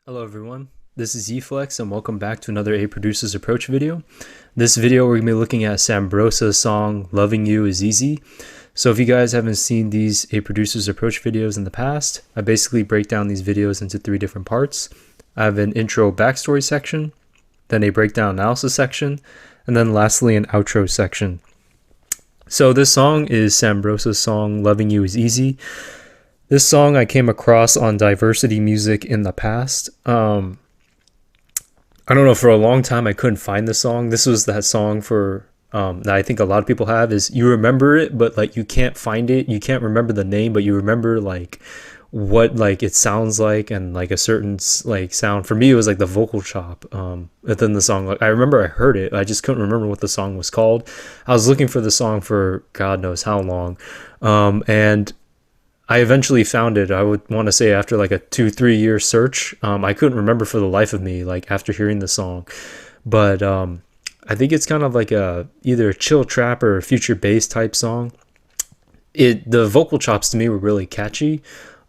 Hello everyone, this is eFlex and welcome back to another A Producer's Approach video. This video we're going to be looking at Sambrosa's song Loving You Is Easy. So if you guys haven't seen these A Producer's Approach videos in the past, I basically break down these videos into three different parts. I have an intro backstory section, then a breakdown analysis section, and then lastly an outro section. So this song is Sambrosa's song Loving You Is Easy. This song I came across on Diversity Music in the past. I don't know, for a long time I couldn't find the song. This was that song for that I think a lot of people have, is you remember it but like you can't find it. You can't remember the name, but you remember like what like it sounds like and like a certain like sound. For me it was like the vocal chop within the song. Like I remember I heard it, I just couldn't remember what the song was called. I was looking for the song for God knows how long, and I eventually found it. I would want to say after like a 2-3 year search. I couldn't remember for the life of me, like after hearing the song, but I think it's kind of like a either a chill trap or a future bass type song. The vocal chops to me were really catchy,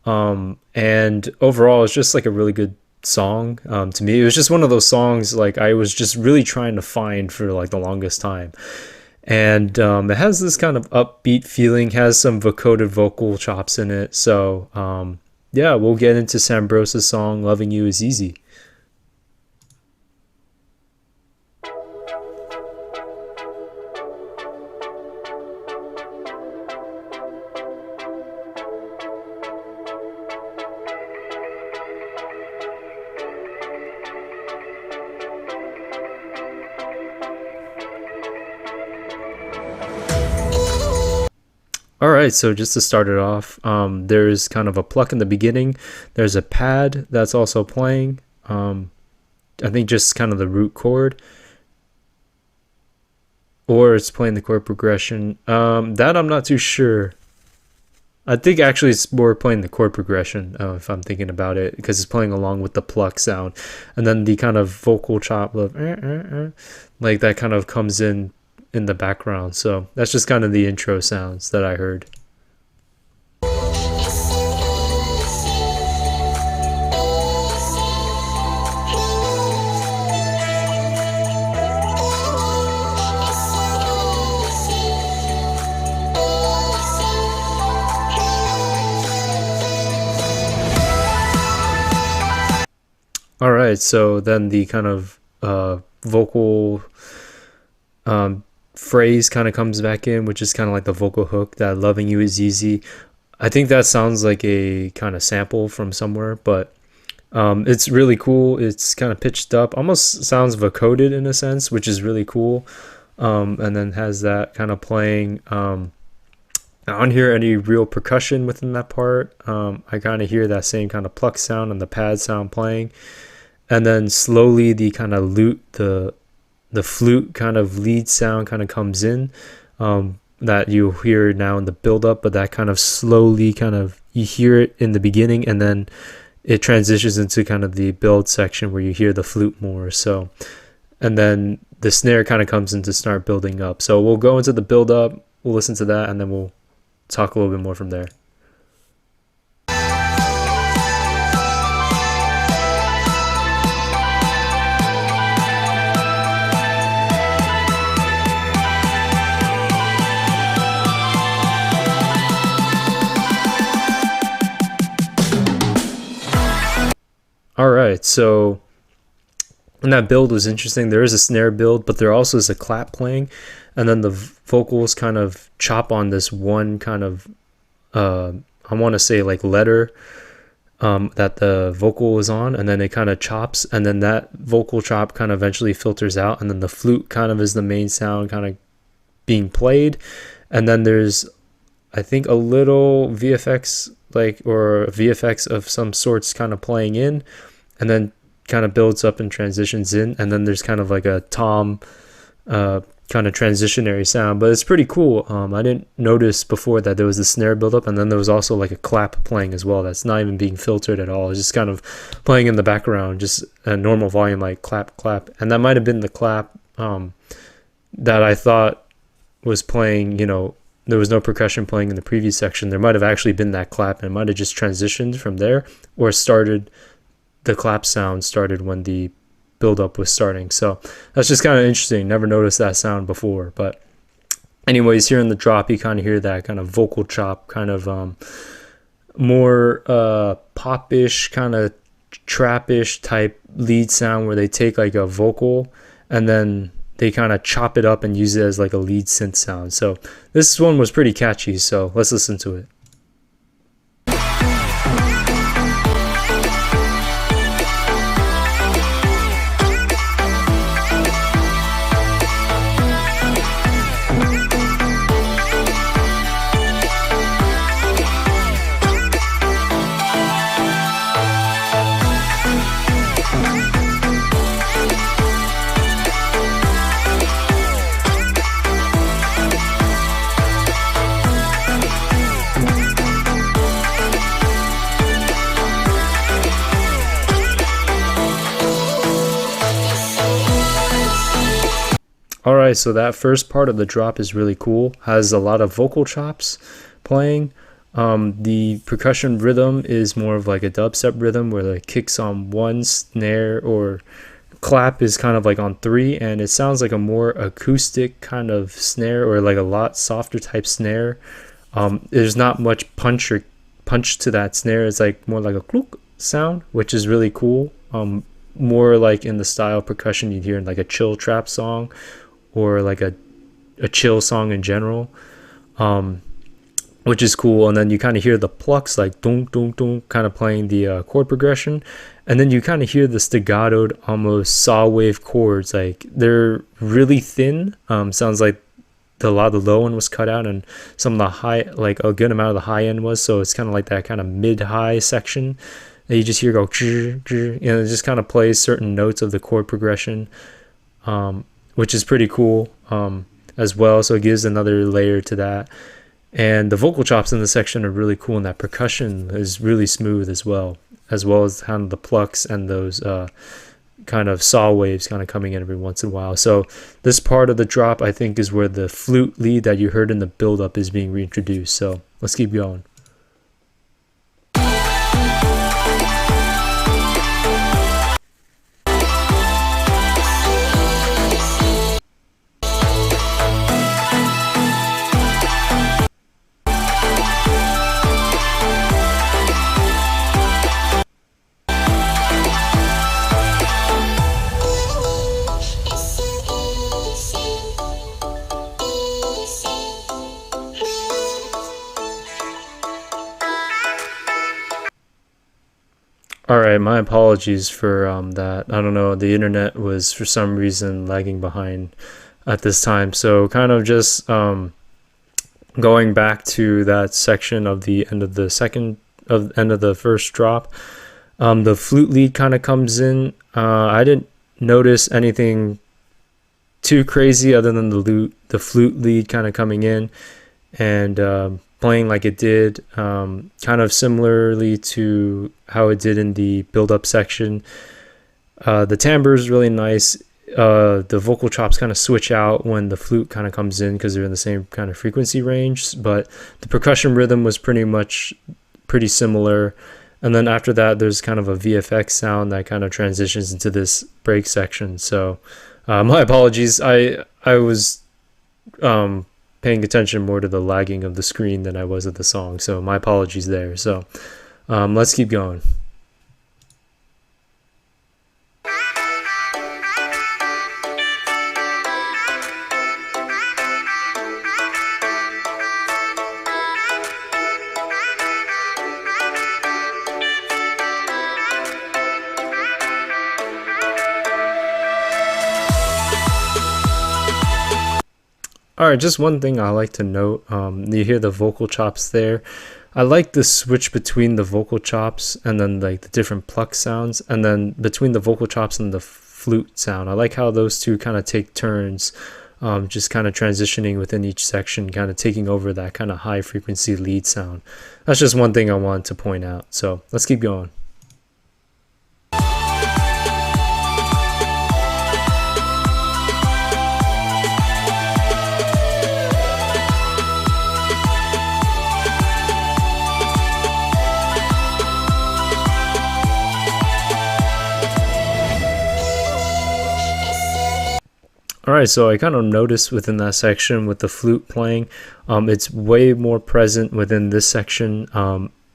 and overall it's just like a really good song. To me it was just one of those songs like I was just really trying to find for like the longest time. And it has this kind of upbeat feeling, has some vocoded vocal chops in it. So yeah, we'll get into Sambrosa's song Loving You Is Easy. Alright, so just to start it off, there's kind of a pluck in the beginning. There's a pad that's also playing. I think just kind of the root chord. Or it's playing the chord progression. That I'm not too sure. I think actually it's more playing the chord progression, if I'm thinking about it, because it's playing along with the pluck sound. And then the kind of vocal chop of like that kind of comes in the background. So that's just kind of the intro sounds that I heard. All right, so then the kind of vocal phrase kind of comes back in, which is kind of like the vocal hook, that loving you is easy. I think that sounds like a kind of sample from somewhere, but it's really cool. It's kind of pitched up, almost sounds vocoded in a sense, which is really cool. And then has that kind of playing. I don't hear any real percussion within that part. I kind of hear that same kind of pluck sound and the pad sound playing, and then slowly the kind of lute, the flute kind of lead sound kind of comes in, that you hear now in the build up, but that kind of slowly kind of, you hear it in the beginning and then it transitions into kind of the build section where you hear the flute more. So, and then the snare kind of comes in to start building up. So we'll go into the build up, we'll listen to that, and then we'll talk a little bit more from there. All right, so and that build was interesting. There is a snare build, but there also is a clap playing, and then the vocals kind of chop on this one kind of I want to say like letter that the vocal is on, and then it kind of chops, and then that vocal chop kind of eventually filters out, and then the flute kind of is the main sound kind of being played, and then there's I think a little VFX or VFX of some sorts kind of playing in, and then kind of builds up and transitions in, and then there's kind of like a tom kind of transitionary sound, but it's pretty cool. I didn't notice before that there was the snare buildup, and then there was also like a clap playing as well that's not even being filtered at all. It's just kind of playing in the background, just a normal volume, like clap clap. And that might have been the clap that I thought was playing, you know, there was no percussion playing in the previous section. There might have actually been that clap, and it might have just transitioned from there, or started the clap sound started when the build up was starting. So that's just kind of interesting. Never noticed that sound before. But anyways, here in the drop, you kind of hear that kind of vocal chop, kind of more pop-ish, kind of trap-ish type lead sound where they take like a vocal and then they kind of chop it up and use it as like a lead synth sound. So this one was pretty catchy, so let's listen to it. Alright, so that first part of the drop is really cool. Has a lot of vocal chops playing. The percussion rhythm is more of like a dubstep rhythm where the kicks on one, snare or clap is kind of like on three, and it sounds like a more acoustic kind of snare, or like a lot softer type snare. There's not much punch to that snare. It's like more like a clook sound, which is really cool. More like in the style of percussion you'd hear in like a chill trap song, or like a chill song in general, which is cool. And then you kind of hear the plucks like dunk dunk dunk, kind of playing the chord progression, and then you kind of hear the staccatoed, almost saw wave chords. Like they're really thin. Sounds like a lot of the low end was cut out, and some of the high, like a good amount of the high end was. So it's kind of like that kind of mid high section that you just hear go, it just kind of plays certain notes of the chord progression. Which is pretty cool as well. So it gives another layer to that. And the vocal chops in the section are really cool, and that percussion is really smooth as well as kind of the plucks and those kind of saw waves kind of coming in every once in a while. So this part of the drop, I think, is where the flute lead that you heard in the build-up is being reintroduced. So let's keep going. Alright, my apologies for that. I don't know, the internet was for some reason lagging behind at this time. So kind of just going back to that section of the end of the first drop. The flute lead kind of comes in. I didn't notice anything too crazy other than the flute lead kind of coming in and playing like it did, kind of similarly to how it did in the build-up section. The timbre is really nice. The vocal chops kind of switch out when the flute kind of comes in because they're in the same kind of frequency range, but the percussion rhythm was pretty similar. And then after that, there's kind of a VFX sound that kind of transitions into this break section. So my apologies. I was paying attention more to the lagging of the screen than I was of the song, so my apologies there. So let's keep going. Alright, just one thing I like to note, you hear the vocal chops there. I like the switch between the vocal chops and then like the different pluck sounds, and then between the vocal chops and the flute sound. I like how those two kind of take turns, just kind of transitioning within each section, kind of taking over that kind of high frequency lead sound. That's just one thing I wanted to point out. So let's keep going. All right, so I kind of noticed within that section with the flute playing, it's way more present within this section.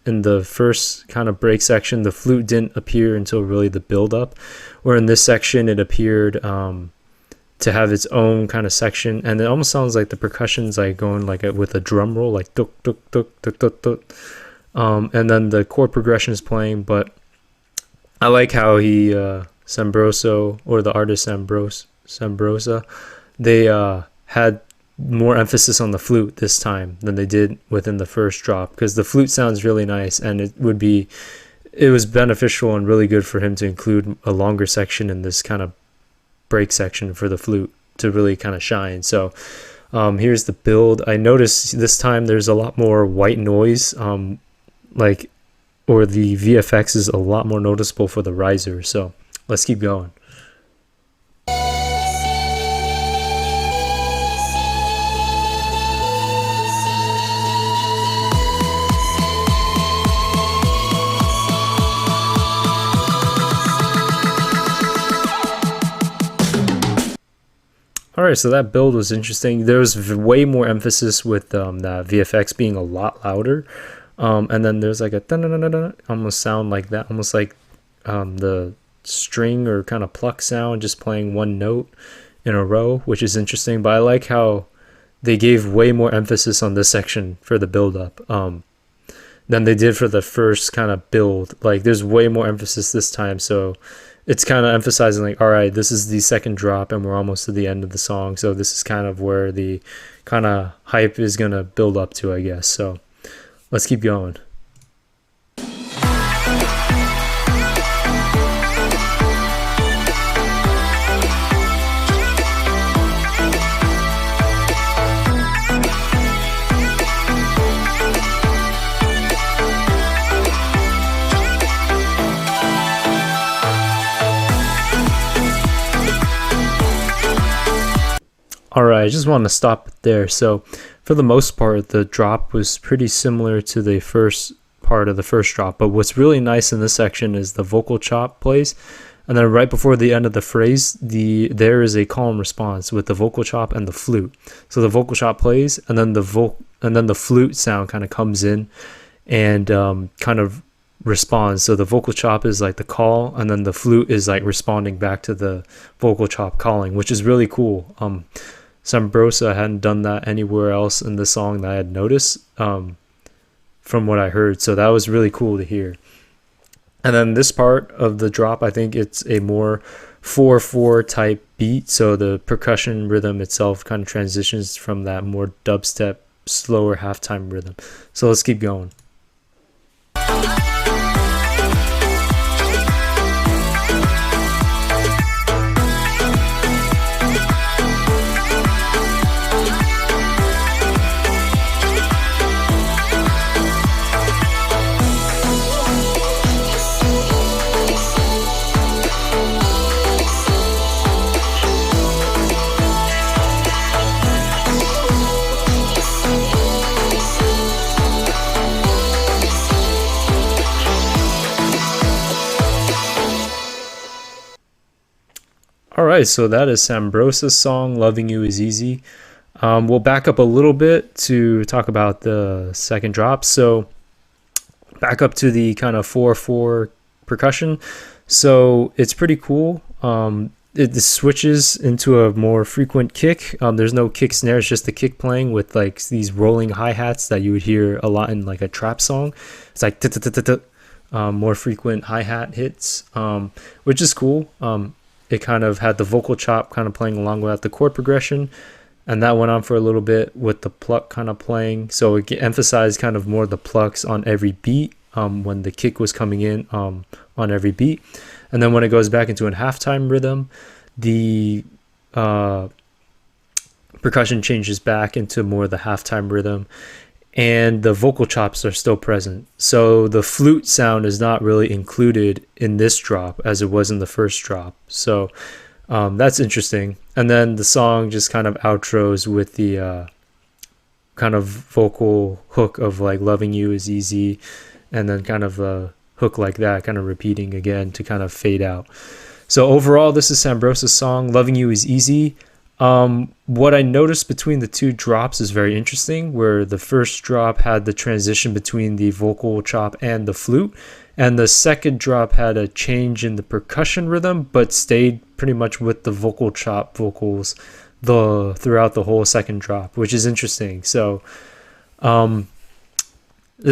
In the first kind of break section, the flute didn't appear until really the build up, where in this section it appeared to have its own kind of section, and it almost sounds like the percussion's like going like with a drum roll, like tuk tuk tuk tuk tuk tuk, and then the chord progression is playing. But I like how he Sambroso, or the artist Sambrosa, they had more emphasis on the flute this time than they did within the first drop, because the flute sounds really nice, and it was beneficial and really good for him to include a longer section in this kind of break section for the flute to really kind of shine. So here's the build. I noticed this time there's a lot more white noise, or the VFX is a lot more noticeable for the riser. So let's keep going. All right, so that build was interesting. There was way more emphasis with the VFX being a lot louder, and then there's like a dun-dun-dun-dun-dun, almost sound like that, almost like the string or kind of pluck sound, just playing one note in a row, which is interesting. But I like how they gave way more emphasis on this section for the build up than they did for the first kind of build. Like there's way more emphasis this time, so it's kind of emphasizing like, all right, this is the second drop and we're almost to the end of the song, so this is kind of where the kind of hype is gonna build up to, I guess. So let's keep going. Alright, I just want to stop there. So for the most part, the drop was pretty similar to the first part of the first drop, but what's really nice in this section is the vocal chop plays, and then right before the end of the phrase, there is a call and response with the vocal chop and the flute. So the vocal chop plays, and then the flute sound kind of comes in and kind of responds. So the vocal chop is like the call, and then the flute is like responding back to the vocal chop calling, which is really cool. Sambrosa hadn't done that anywhere else in the song that I had noticed from what I heard, so that was really cool to hear. And then this part of the drop, I think it's a more 4/4 type beat, so the percussion rhythm itself kind of transitions from that more dubstep, slower halftime rhythm. So let's keep going. Alright, so that is Sambrosa's song, Loving You Is Easy. We'll back up a little bit to talk about the second drop. So back up to the kind of 4/4 percussion. So it's pretty cool. It switches into a more frequent kick. There's no kick snare, it's just the kick playing with like these rolling hi-hats that you would hear a lot in like a trap song. It's like more frequent hi-hat hits, which is cool. It kind of had the vocal chop kind of playing along with the chord progression, and that went on for a little bit with the pluck kind of playing. So it emphasized kind of more the plucks on every beat when the kick was coming in on every beat. And then when it goes back into a halftime rhythm, the percussion changes back into more the halftime rhythm, and the vocal chops are still present. So the flute sound is not really included in this drop as it was in the first drop. So that's interesting. And then the song just kind of outros with the kind of vocal hook of like Loving You Is Easy, and then kind of a hook like that kind of repeating again to kind of fade out. So overall, this is Sambrosa's song, Loving You Is Easy. What I noticed between the two drops is very interesting, where the first drop had the transition between the vocal chop and the flute, and the second drop had a change in the percussion rhythm, but stayed pretty much with the vocal chop vocals throughout the whole second drop, which is interesting. So the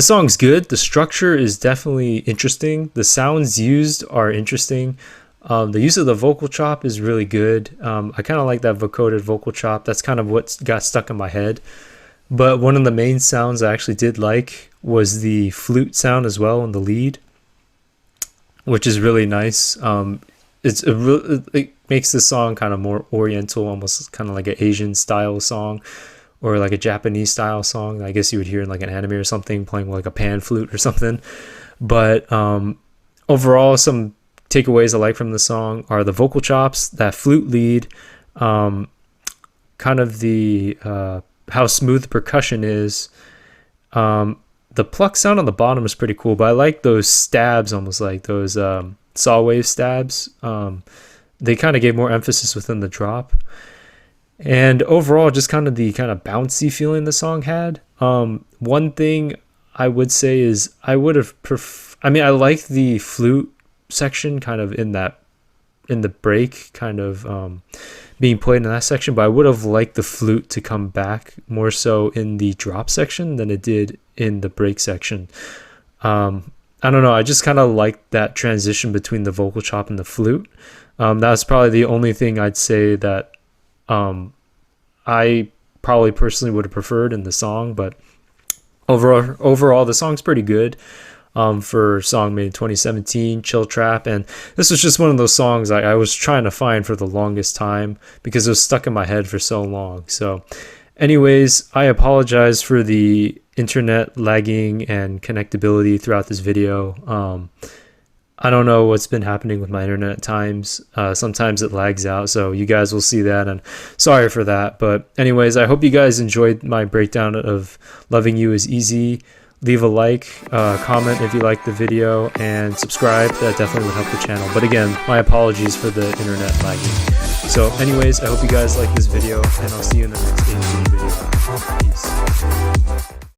song's good. The structure is definitely interesting. The sounds used are interesting. The use of the vocal chop is really good. I kind of like that vocoded vocal chop. That's kind of what got stuck in my head. But one of the main sounds I actually did like was the flute sound as well in the lead, which is really nice. It makes the song kind of more oriental, almost kind of like an Asian style song, or like a Japanese style song. I guess you would hear in like an anime or something, playing like a pan flute or something. But overall, some takeaways I like from the song are the vocal chops, that flute lead, kind of the how smooth the percussion is. The pluck sound on the bottom is pretty cool, but I like those stabs, almost like those saw wave stabs. They kind of gave more emphasis within the drop. And overall, just kind of the kind of bouncy feeling the song had. One thing I would say is I would have I like the flute section kind of in the break, kind of being played in that section, but I would have liked the flute to come back more so in the drop section than it did in the break section. I don't know, I just kind of liked that transition between the vocal chop and the flute. That's probably the only thing I'd say that I probably personally would have preferred in the song, but overall the song's pretty good. For a song made in 2017, chill trap, and this was just one of those songs I was trying to find for the longest time because it was stuck in my head for so long. So anyways, I apologize for the internet lagging and connectability throughout this video. I don't know what's been happening with my internet at times. Sometimes it lags out, so you guys will see that, and sorry for that. But anyways, I hope you guys enjoyed my breakdown of Loving You Is Easy. Leave a like, comment if you liked the video, and subscribe. That definitely would help the channel. But again, my apologies for the internet lagging. So anyways, I hope you guys like this video, and I'll see you in the next video. Peace.